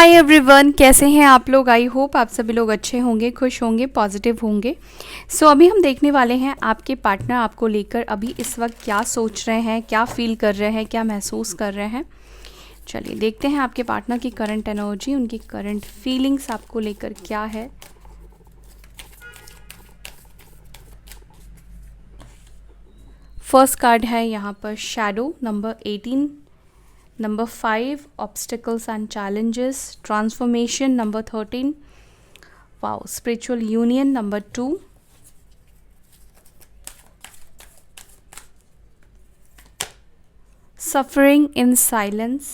Hi everyone, कैसे हैं आप लोग। आई होप आप सभी लोग अच्छे होंगे, खुश होंगे, पॉजिटिव होंगे। अभी हम देखने वाले हैं आपके पार्टनर आपको लेकर अभी इस वक्त क्या सोच रहे हैं, क्या फील कर रहे हैं, क्या महसूस कर रहे हैं। चलिए देखते हैं आपके पार्टनर की करंट एनर्जी, उनकी करंट फीलिंग्स आपको लेकर क्या है। फर्स्ट कार्ड है यहाँ पर shadow number 18, Number 5, obstacles and challenges. Transformation, number 13. Wow, spiritual union, number 2. Suffering in silence.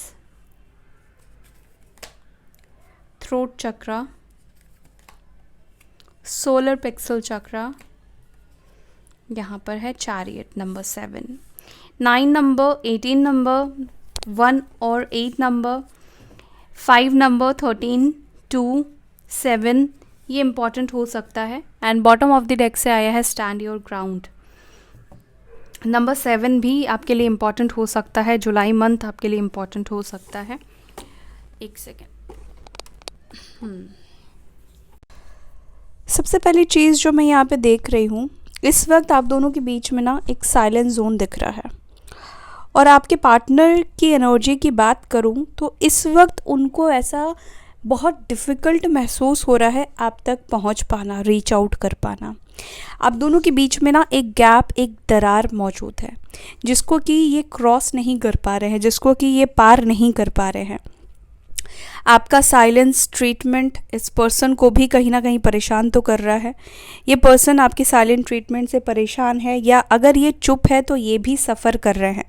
Throat chakra. Solar plexus chakra. यहाँ पर है chariot, number 7. 9 number, 18 number, 1 और 8 नंबर, 5 नंबर, 13, 2, 7 ये इम्पॉर्टेंट हो सकता है। And bottom of the deck से आया है स्टैंड योर ग्राउंड। नंबर 7 भी आपके लिए इम्पॉर्टेंट हो सकता है। जुलाई मंथ आपके लिए इम्पॉर्टेंट हो सकता है। एक सेकेंड। सबसे पहली चीज़ जो मैं यहाँ पे देख रही हूँ, इस वक्त आप दोनों के बीच में ना एक साइलेंस जोन दिख रहा है। और आपके पार्टनर की एनर्जी की बात करूं तो इस वक्त उनको ऐसा बहुत डिफ़िकल्ट महसूस हो रहा है आप तक पहुंच पाना, रीच आउट कर पाना। आप दोनों के बीच में ना एक गैप, एक दरार मौजूद है जिसको कि ये क्रॉस नहीं कर पा रहे हैं, जिसको कि ये पार नहीं कर पा रहे हैं। आपका साइलेंस ट्रीटमेंट इस पर्सन को भी कहीं ना कहीं परेशान तो कर रहा है। ये पर्सन आपके साइलेंट ट्रीटमेंट से परेशान है, या अगर ये चुप है तो ये भी सफ़र कर रहे हैं।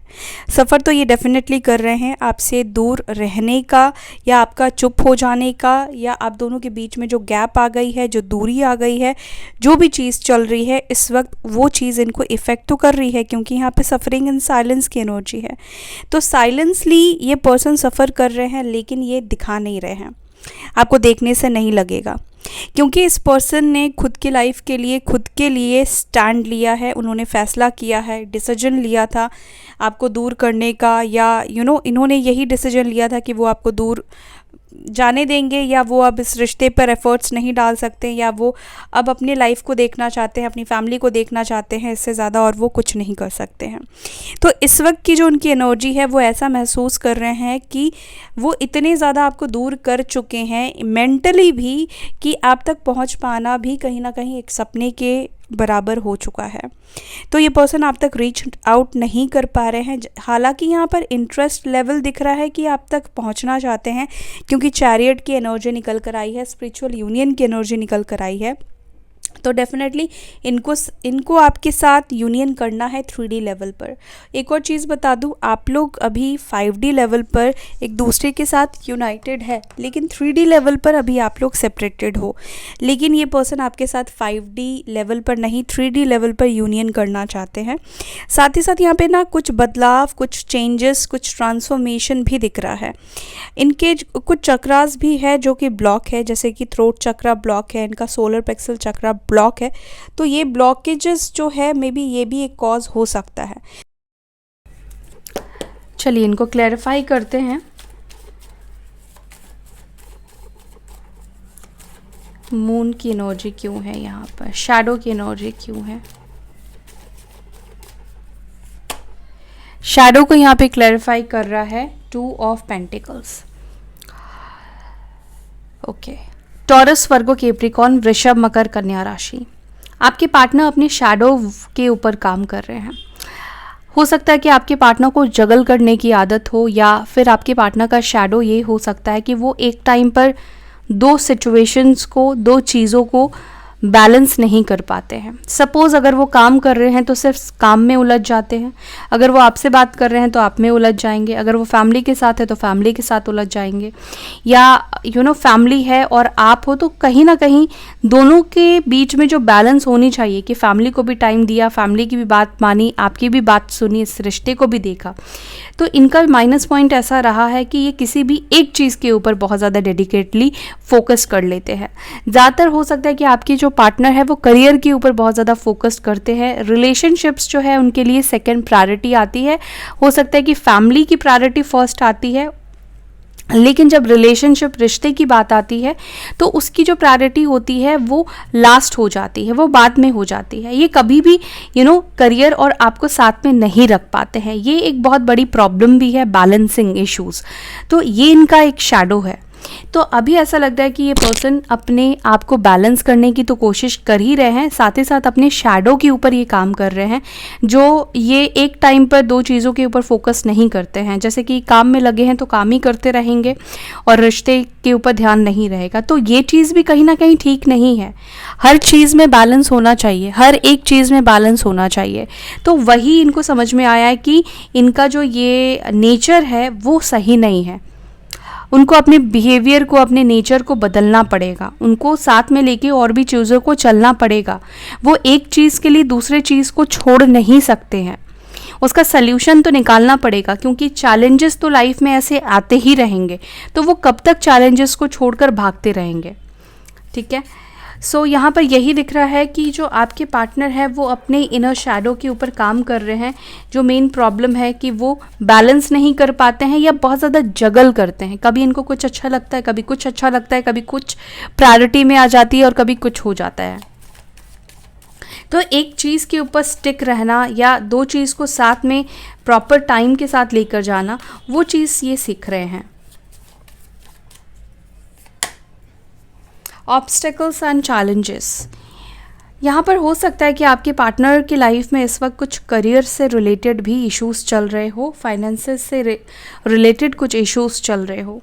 सफ़र तो ये डेफिनेटली कर रहे हैं आपसे दूर रहने का, या आपका चुप हो जाने का, या आप दोनों के बीच में जो गैप आ गई है, जो दूरी आ गई है, जो भी चीज़ चल रही है इस वक्त वो चीज़ इनको इफ़ेक्ट तो कर रही है, क्योंकि यहाँ पे सफरिंग इन साइलेंस की एनर्जी है। तो साइलेंसली ये पर्सन सफ़र कर रहे हैं, लेकिन ये दिखा नहीं रहे हैं, आपको देखने से नहीं लगेगा, क्योंकि इस पर्सन ने खुद की लाइफ के लिए, खुद के लिए स्टैंड लिया है। उन्होंने फैसला किया है, डिसीजन लिया था आपको दूर करने का, या इन्होंने यही डिसीजन लिया था कि वो आपको दूर जाने देंगे, या वो अब इस रिश्ते पर एफर्ट्स नहीं डाल सकते, या वो अब अपनी लाइफ को देखना चाहते हैं, अपनी फैमिली को देखना चाहते हैं, इससे ज़्यादा और वो कुछ नहीं कर सकते हैं। तो इस वक्त की जो उनकी एनर्जी है वो ऐसा महसूस कर रहे हैं कि वो इतने ज़्यादा आपको दूर कर चुके हैं मेंटली भी, कि आप तक पहुंच पाना भी कहीं ना कहीं एक सपने के बराबर हो चुका है। तो ये पर्सन आप तक रीच आउट नहीं कर पा रहे हैं। हालांकि यहाँ पर इंटरेस्ट लेवल दिख रहा है कि आप तक पहुँचना चाहते हैं, क्योंकि चैरियट की एनर्जी निकल कर आई है, स्पिरिचुअल यूनियन की एनर्जी निकल कर आई है। तो डेफिनेटली इनको आपके साथ यूनियन करना है 3D लेवल पर। एक और चीज़ बता दूं, आप लोग अभी 5D लेवल पर एक दूसरे के साथ यूनाइटेड है, लेकिन 3D लेवल पर अभी आप लोग सेपरेटेड हो। लेकिन ये पर्सन आपके साथ 5D लेवल पर नहीं, 3D लेवल पर यूनियन करना चाहते हैं। साथ ही साथ यहाँ पे ना कुछ बदलाव, कुछ चेंजेस, कुछ ट्रांसफॉर्मेशन भी दिख रहा है। इनके कुछ चक्रास भी है जो कि ब्लॉक है, जैसे कि थ्रोट चक्रा ब्लॉक है, इनका सोलर प्लेक्सस चक्रा ब्लॉक है। तो ये ब्लॉकेजेस जो है मे बी ये भी एक कॉज हो सकता है। चलिए इनको क्लैरिफाई करते हैं। मून की एनर्जी क्यों है यहाँ पर, शैडो की एनर्जी क्यों है। शैडो को यहाँ पे क्लैरिफाई कर रहा है 2 of pentacles. Okay, taurus, Virgo, Capricorn, वृषभ, मकर, कन्या राशि। आपके पार्टनर अपने शैडो के ऊपर काम कर रहे हैं। हो सकता है कि आपके पार्टनर को जगल करने की आदत हो, या फिर आपके पार्टनर का शैडो ये हो सकता है कि वो एक टाइम पर 2 सिचुएशंस को, 2 चीज़ों को बैलेंस नहीं कर पाते हैं। सपोज़ अगर वो काम कर रहे हैं तो सिर्फ काम में उलझ जाते हैं, अगर वो आपसे बात कर रहे हैं तो आप में उलझ जाएंगे, अगर वो फैमिली के साथ है तो फैमिली के साथ उलझ जाएंगे, या फैमिली है और आप हो तो कहीं ना कहीं दोनों के बीच में जो बैलेंस होनी चाहिए, कि फैमिली को भी टाइम दिया, फैमिली की भी बात मानी, आपकी भी बात सुनी, इस रिश्ते को भी देखा। तो इनका माइनस पॉइंट ऐसा रहा है कि ये किसी भी एक चीज़ के ऊपर बहुत ज़्यादा डेडिकेटली फोकस कर लेते हैं। ज़्यादातर हो सकता है कि आपकी जो पार्टनर है वो करियर के ऊपर बहुत ज़्यादा फोकस करते हैं। रिलेशनशिप्स जो है उनके लिए सेकंड प्रायोरिटी आती है। हो सकता है कि फैमिली की प्रायोरिटी फर्स्ट आती है, लेकिन जब रिलेशनशिप रिश्ते की बात आती है तो उसकी जो प्रायोरिटी होती है वो लास्ट हो जाती है, वो बाद में हो जाती है। ये कभी भी करियर और आपको साथ में नहीं रख पाते हैं। ये एक बहुत बड़ी प्रॉब्लम भी है, बैलेंसिंग इश्यूज। तो ये इनका एक शैडो है। तो अभी ऐसा लगता है कि ये पर्सन अपने आप को बैलेंस करने की तो कोशिश कर ही रहे हैं, साथ ही साथ अपने शैडो के ऊपर ये काम कर रहे हैं, जो ये एक टाइम पर दो चीज़ों के ऊपर फोकस नहीं करते हैं। जैसे कि काम में लगे हैं तो काम ही करते रहेंगे और रिश्ते के ऊपर ध्यान नहीं रहेगा। तो ये चीज़ भी कहीं ना कहीं ठीक नहीं है। हर चीज़ में बैलेंस होना चाहिए, हर एक चीज़ में बैलेंस होना चाहिए। तो वही इनको समझ में आया है कि इनका जो ये नेचर है वो सही नहीं है। उनको अपने बिहेवियर को, अपने नेचर को बदलना पड़ेगा। उनको साथ में लेके और भी चीज़ों को चलना पड़ेगा। वो एक चीज़ के लिए दूसरे चीज़ को छोड़ नहीं सकते हैं। उसका सल्यूशन तो निकालना पड़ेगा, क्योंकि चैलेंजेस तो लाइफ में ऐसे आते ही रहेंगे। तो वो कब तक चैलेंजेस को छोड़कर भागते रहेंगे? ठीक है। सो यहाँ पर यही दिख रहा है कि जो आपके पार्टनर है वो अपने इनर शैडो के ऊपर काम कर रहे हैं। जो मेन प्रॉब्लम है कि वो बैलेंस नहीं कर पाते हैं या बहुत ज़्यादा जगल करते हैं। कभी इनको कुछ अच्छा लगता है, कभी कुछ अच्छा लगता है, कभी कुछ प्रायोरिटी में आ जाती है और कभी कुछ हो जाता है। तो एक चीज़ के ऊपर स्टिक रहना या दो चीज़ को साथ में प्रॉपर टाइम के साथ लेकर जाना, वो चीज़ ये सीख रहे हैं। ऑब्स्टेकल्स एंड चैलेंजेस, यहाँ पर हो सकता है कि आपके पार्टनर की लाइफ में इस वक्त कुछ करियर से रिलेटेड भी इश्यूज चल रहे हो, फाइनेंसेस से रिलेटेड कुछ इश्यूज चल रहे हो।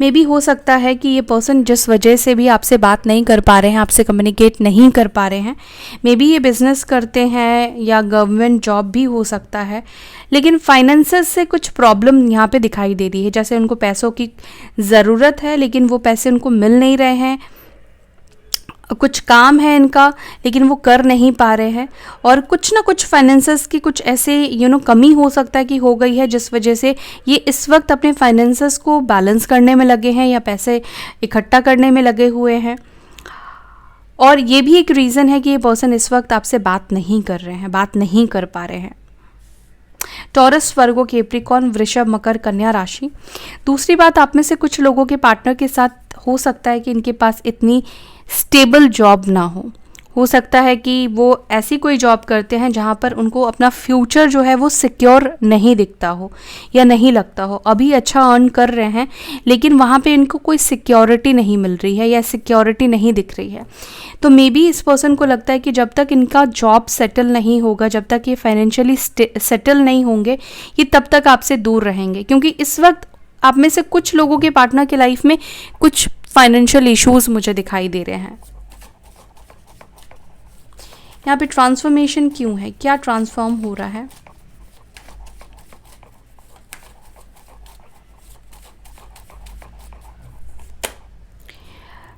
मे बी हो सकता है कि ये पर्सन जिस वजह से भी आपसे बात नहीं कर पा रहे हैं, आपसे कम्युनिकेट नहीं कर पा रहे हैं, मे बी ये बिज़नेस करते हैं या गवर्नमेंट जॉब भी हो सकता है, लेकिन फाइनेंसेस से कुछ प्रॉब्लम यहाँ पे दिखाई दे रही है। जैसे उनको पैसों की ज़रूरत है लेकिन वो पैसे उनको मिल नहीं रहे हैं। कुछ काम है इनका लेकिन वो कर नहीं पा रहे हैं, और कुछ ना कुछ फाइनेंसेस की कुछ ऐसे कमी हो सकता है कि हो गई है, जिस वजह से ये इस वक्त अपने फाइनेंसेस को बैलेंस करने में लगे हैं या पैसे इकट्ठा करने में लगे हुए हैं। और ये भी एक रीज़न है कि ये पर्सन इस वक्त आपसे बात नहीं कर रहे हैं, बात नहीं कर पा रहे हैं। टॉरस, वर्गो, कैप्रिकॉर्न, वृषभ, मकर, कन्या राशि। दूसरी बात, आप में से कुछ लोगों के पार्टनर के साथ हो सकता है कि इनके पास इतनी स्टेबल जॉब ना हो सकता है कि वो ऐसी कोई जॉब करते हैं जहाँ पर उनको अपना फ्यूचर जो है वो सिक्योर नहीं दिखता हो या नहीं लगता हो। अभी अच्छा अर्न कर रहे हैं लेकिन वहाँ पे इनको कोई सिक्योरिटी नहीं मिल रही है या सिक्योरिटी नहीं दिख रही है। तो मे बी इस पर्सन को लगता है कि जब तक इनका जॉब सेटल नहीं होगा, जब तक ये फाइनेंशियली सेटल नहीं होंगे, ये तब तक आपसे दूर रहेंगे। क्योंकि इस वक्त आप में से कुछ लोगों के पार्टनर की लाइफ में कुछ फाइनेंशियल इश्यूज मुझे दिखाई दे रहे हैं। यहाँ पे ट्रांसफॉर्मेशन क्यों है, क्या ट्रांसफॉर्म हो रहा है?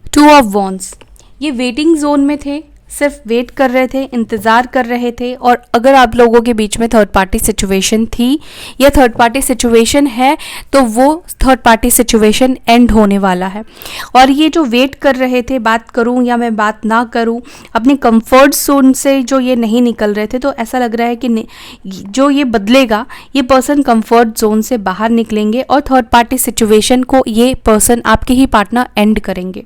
टू ऑफ वॉन्ड्स, ये वेटिंग जोन में थे, सिर्फ वेट कर रहे थे, इंतज़ार कर रहे थे। और अगर आप लोगों के बीच में थर्ड पार्टी सिचुएशन थी या थर्ड पार्टी सिचुएशन है तो वो थर्ड पार्टी सिचुएशन एंड होने वाला है। और ये जो वेट कर रहे थे, बात करूं या मैं बात ना करूं, अपने कंफर्ट जोन से जो ये नहीं निकल रहे थे, तो ऐसा लग रहा है कि जो ये बदलेगा, ये पर्सन कंफर्ट जोन से बाहर निकलेंगे और थर्ड पार्टी सिचुएशन को ये पर्सन, आपके ही पार्टनर, एंड करेंगे।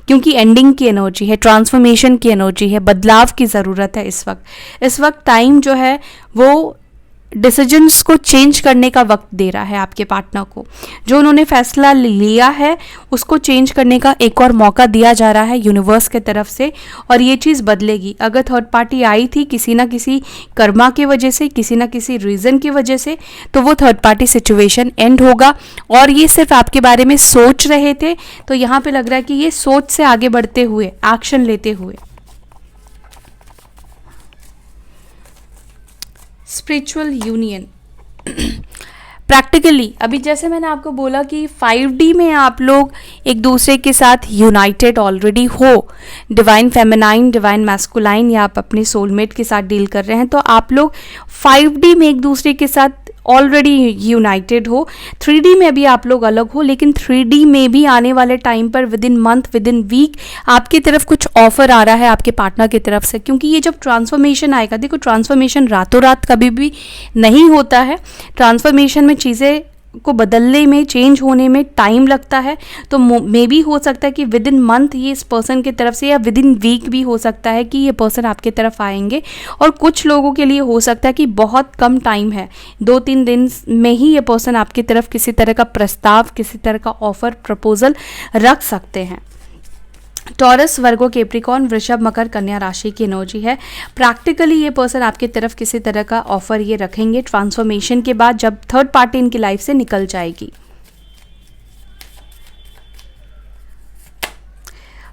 क्योंकि एंडिंग की एनर्जी है, ट्रांसफॉर्मेशन की एनर्जी है, बदलाव की ज़रूरत है इस वक्त टाइम जो है वो डिसीजंस को चेंज करने का वक्त दे रहा है आपके पार्टनर को। जो उन्होंने फैसला लिया है उसको चेंज करने का एक और मौका दिया जा रहा है यूनिवर्स के तरफ से, और ये चीज़ बदलेगी। अगर थर्ड पार्टी आई थी किसी ना किसी कर्मा की वजह से, किसी ना किसी रीज़न की वजह से, तो वो थर्ड पार्टी सिचुएशन एंड होगा। और ये सिर्फ आपके बारे में सोच रहे थे, तो यहाँ पे लग रहा है कि ये सोच से आगे बढ़ते हुए, एक्शन लेते हुए। स्पिरिचुअल यूनियन, प्रैक्टिकली अभी जैसे मैंने आपको बोला कि 5D में आप लोग एक दूसरे के साथ यूनाइटेड ऑलरेडी हो, डिवाइन फेमिनाइन, डिवाइन मैस्कुलाइन, या आप अपने सोलमेट के साथ डील कर रहे हैं, तो आप लोग 5D में एक दूसरे के साथ ऑलरेडी यूनाइटेड हो। 3D में अभी आप लोग अलग हो, लेकिन 3D में भी आने वाले टाइम पर within month, within week आपकी तरफ कुछ ऑफर आ रहा है आपके पार्टनर की तरफ से। क्योंकि ये जब ट्रांसफॉर्मेशन आएगा, देखो ट्रांसफॉर्मेशन रातों रात कभी भी नहीं होता है। ट्रांसफॉर्मेशन में चीज़ें को बदलने में, चेंज होने में टाइम लगता है, तो मे बी हो सकता है कि विद इन मंथ ये इस पर्सन की तरफ से, या विद इन वीक भी हो सकता है कि ये पर्सन आपकी तरफ आएंगे। और कुछ लोगों के लिए हो सकता है कि बहुत कम टाइम है, 2-3 दिन में ही ये पर्सन आपकी तरफ किसी तरह का प्रस्ताव, किसी तरह का ऑफर, प्रपोजल रख सकते हैं। टॉरस, वर्गो, कैप्रिकॉर्न, वृषभ, मकर, कन्या राशि की एनर्जी है। प्रैक्टिकली ये पर्सन आपकी तरफ किसी तरह का ऑफर ये रखेंगे ट्रांसफॉर्मेशन के बाद, जब थर्ड पार्टी इनकी लाइफ से निकल जाएगी।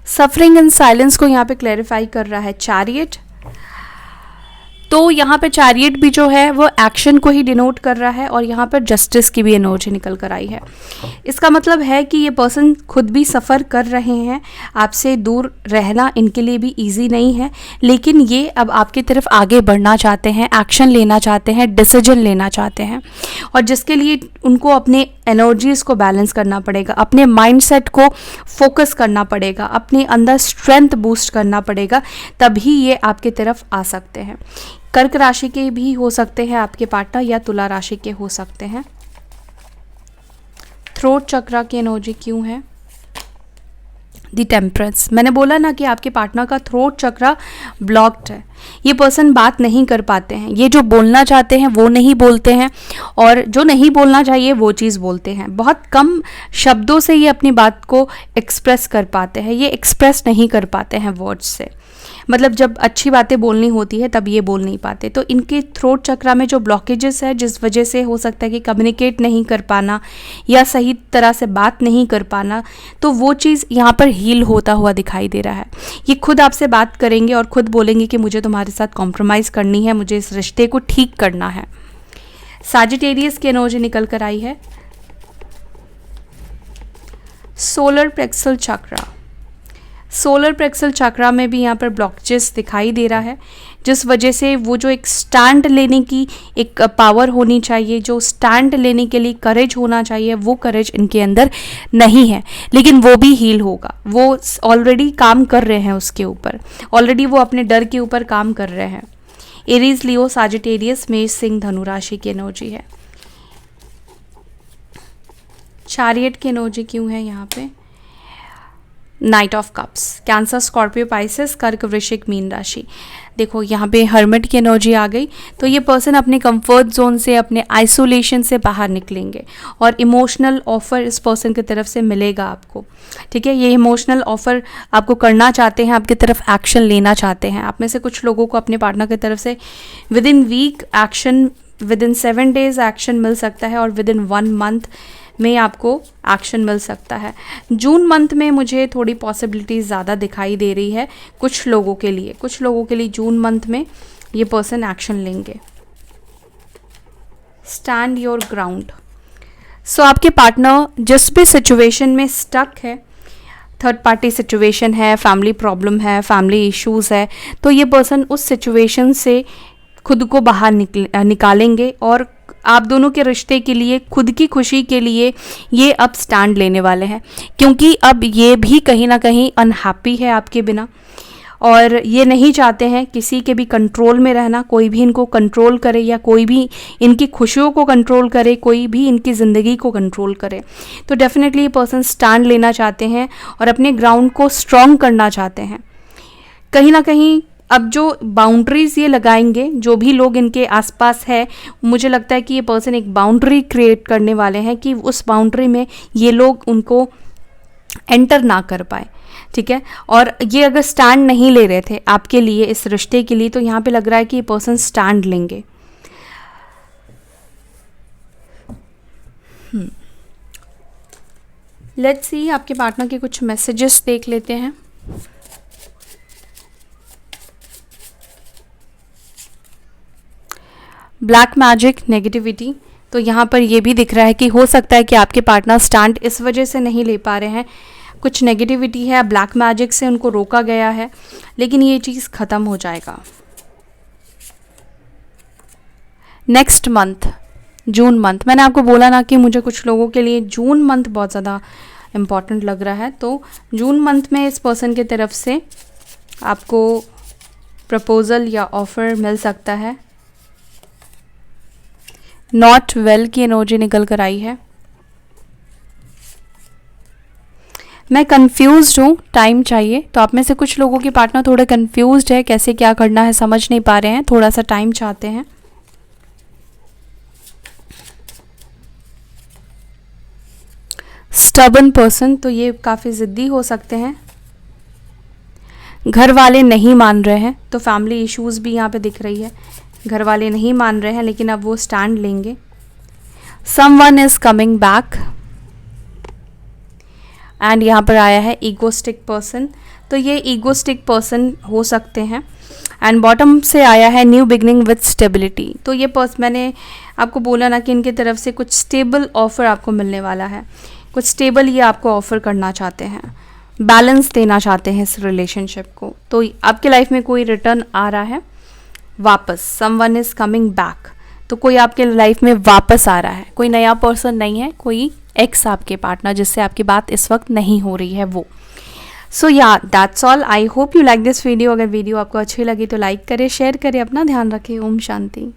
सफरिंग एंड साइलेंस को यहाँ पे क्लैरिफाई कर रहा है चैरियट। तो यहाँ पे चैरियट भी जो है वो एक्शन को ही डिनोट कर रहा है, और यहाँ पर जस्टिस की भी एनर्जी निकल कर आई है। इसका मतलब है कि ये पर्सन खुद भी सफ़र कर रहे हैं, आपसे दूर रहना इनके लिए भी इजी नहीं है, लेकिन ये अब आपकी तरफ आगे बढ़ना चाहते हैं, एक्शन लेना चाहते हैं, डिसीजन लेना चाहते हैं, और जिसके लिए उनको अपने एनर्जीज़ को बैलेंस करना पड़ेगा, अपने माइंडसेट को फोकस करना पड़ेगा, अपने अंदर स्ट्रेंथ बूस्ट करना पड़ेगा, तभी ये आपकी तरफ आ सकते हैं। कर्क राशि के भी हो सकते हैं आपके पार्टनर, या तुला राशि के हो सकते हैं। थ्रोट चक्रा की एनर्जी क्यों है? The temperance. मैंने बोला ना कि आपके पार्टनर का थ्रोट चक्रा ब्लॉक्ड है, ये पर्सन बात नहीं कर पाते हैं, ये जो बोलना चाहते हैं वो नहीं बोलते हैं, और जो नहीं बोलना चाहिए वो चीज़ बोलते हैं। बहुत कम शब्दों से ये अपनी बात को एक्सप्रेस कर पाते हैं, ये एक्सप्रेस नहीं कर पाते हैं वर्ड्स से, मतलब जब अच्छी बातें बोलनी होती है तब ये बोल नहीं पाते। तो इनके थ्रोट चक्रा में जो ब्लॉकेजेस है, जिस वजह से हो सकता है कि कम्युनिकेट नहीं कर पाना या सही तरह से बात नहीं कर पाना, तो वो चीज़ यहाँ पर हील होता हुआ दिखाई दे रहा है। ये खुद आपसे बात करेंगे और खुद बोलेंगे कि मुझे तुम्हारे साथ कॉम्प्रोमाइज़ करनी है, मुझे इस रिश्ते को ठीक करना है। सैजिटेरियस की एनर्जी निकल कर आई है। सोलर प्लेक्सस चक्रा। सोलर प्लेक्सस चक्रा में भी यहाँ पर ब्लॉकेजेस दिखाई दे रहा है, जिस वजह से वो जो एक स्टैंड लेने की एक पावर होनी चाहिए, जो स्टैंड लेने के लिए करेज होना चाहिए, वो करेज इनके अंदर नहीं है, लेकिन वो भी हील होगा। वो ऑलरेडी काम कर रहे हैं उसके ऊपर, ऑलरेडी वो अपने डर के ऊपर काम कर रहे हैं। एरीज, लियो, सैजिटेरियस, मेष, सिंह, धनु राशि की एनर्जी है। चैरियट की एनर्जी क्यों है यहाँ पे? Night of cups. Cancer, Scorpio, Pisces, कर्क, वृश्चिक, मीन राशि। देखो यहाँ पे हर्मिट की एनर्जी आ गई, तो ये पर्सन अपने कंफर्ट जोन से, अपने आइसोलेशन से बाहर निकलेंगे, और इमोशनल ऑफर इस पर्सन की तरफ से मिलेगा आपको। ठीक है, ये इमोशनल ऑफर आपको करना चाहते हैं, आपकी तरफ एक्शन लेना चाहते हैं। आप में से कुछ लोगों को अपने पार्टनर की तरफ से within week action, within 7 days action मिल सकता है, और विद इन 1 मंथ में आपको एक्शन मिल सकता है। जून मंथ में मुझे थोड़ी पॉसिबिलिटीज़ ज़्यादा दिखाई दे रही है कुछ लोगों के लिए जून मंथ में ये पर्सन एक्शन लेंगे। Stand your ground. सो आपके पार्टनर जिस भी सिचुएशन में स्टक है, थर्ड पार्टी सिचुएशन है, फैमिली प्रॉब्लम है, फैमिली इश्यूज़ है, तो ये पर्सन उस सिचुएशन से खुद को बाहर निकालेंगे, और आप दोनों के रिश्ते के लिए, खुद की खुशी के लिए ये अब स्टैंड लेने वाले हैं, क्योंकि अब ये भी कहीं ना कहीं अनहैप्पी है आपके बिना, और ये नहीं चाहते हैं किसी के भी कंट्रोल में रहना, कोई भी इनको कंट्रोल करे, या कोई भी इनकी खुशियों को कंट्रोल करे, कोई भी इनकी ज़िंदगी को कंट्रोल करे। तो डेफिनेटली ये पर्सन स्टैंड लेना चाहते हैं और अपने ग्राउंड को स्ट्रॉन्ग करना चाहते हैं। कहीं ना कहीं अब जो बाउंड्रीज़ ये लगाएंगे, जो भी लोग इनके आसपास है, मुझे लगता है कि ये पर्सन एक बाउंड्री क्रिएट करने वाले हैं कि उस बाउंड्री में ये लोग उनको एंटर ना कर पाए। ठीक है, और ये अगर स्टैंड नहीं ले रहे थे आपके लिए, इस रिश्ते के लिए, तो यहाँ पे लग रहा है कि ये पर्सन स्टैंड लेंगे। लेट्स सी, आपके पार्टनर के कुछ मैसेजेस देख लेते हैं। Black magic, negativity. तो यहाँ पर ये भी दिख रहा है कि हो सकता है कि आपके पार्टनर स्टैंड इस वजह से नहीं ले पा रहे हैं, कुछ नेगेटिविटी है, ब्लैक मैजिक से उनको रोका गया है, लेकिन ये चीज़ ख़त्म हो जाएगा नेक्स्ट मंथ, जून मंथ। मैंने आपको बोला ना कि मुझे कुछ लोगों के लिए जून मंथ बहुत ज़्यादा इम्पॉर्टेंट लग रहा है। तो जून मंथ में इस पर्सन की तरफ से आपको प्रपोज़ल या ऑफ़र मिल सकता है। नॉट वेल की एनर्जी निकल कर आई है। मैं कंफ्यूज्ड हूँ, टाइम चाहिए। तो आप में से कुछ लोगों की पार्टनर थोड़े कंफ्यूज्ड है, कैसे क्या करना है समझ नहीं पा रहे हैं, थोड़ा सा टाइम चाहते हैं। स्टबर्न पर्सन, तो ये काफ़ी ज़िद्दी हो सकते हैं। घर वाले नहीं मान रहे हैं, तो फैमिली इश्यूज़ भी यहाँ पे दिख रही है। घर वाले नहीं मान रहे हैं लेकिन अब वो स्टैंड लेंगे। Someone is coming back, and यहाँ पर आया है ईगोस्टिक पर्सन, तो ये ईगोस्टिक पर्सन हो सकते हैं। एंड बॉटम से आया है न्यू बिगनिंग विथ स्टेबिलिटी, तो ये मैंने आपको बोला ना कि इनकी तरफ से कुछ स्टेबल ऑफर आपको मिलने वाला है, कुछ स्टेबल ये आपको ऑफर करना चाहते हैं, बैलेंस देना चाहते हैं इस रिलेशनशिप को। तो आपके लाइफ में कोई रिटर्न आ रहा है वापस, समवन इज़ कमिंग बैक, तो कोई आपके लाइफ में वापस आ रहा है। कोई नया पर्सन नहीं है, कोई एक्स आपके पार्टनर जिससे आपकी बात इस वक्त नहीं हो रही है वो। सो या that's all. I hope you like this video. अगर वीडियो आपको अच्छी लगी तो लाइक करें, शेयर करें, अपना ध्यान रखें। ओम शांति।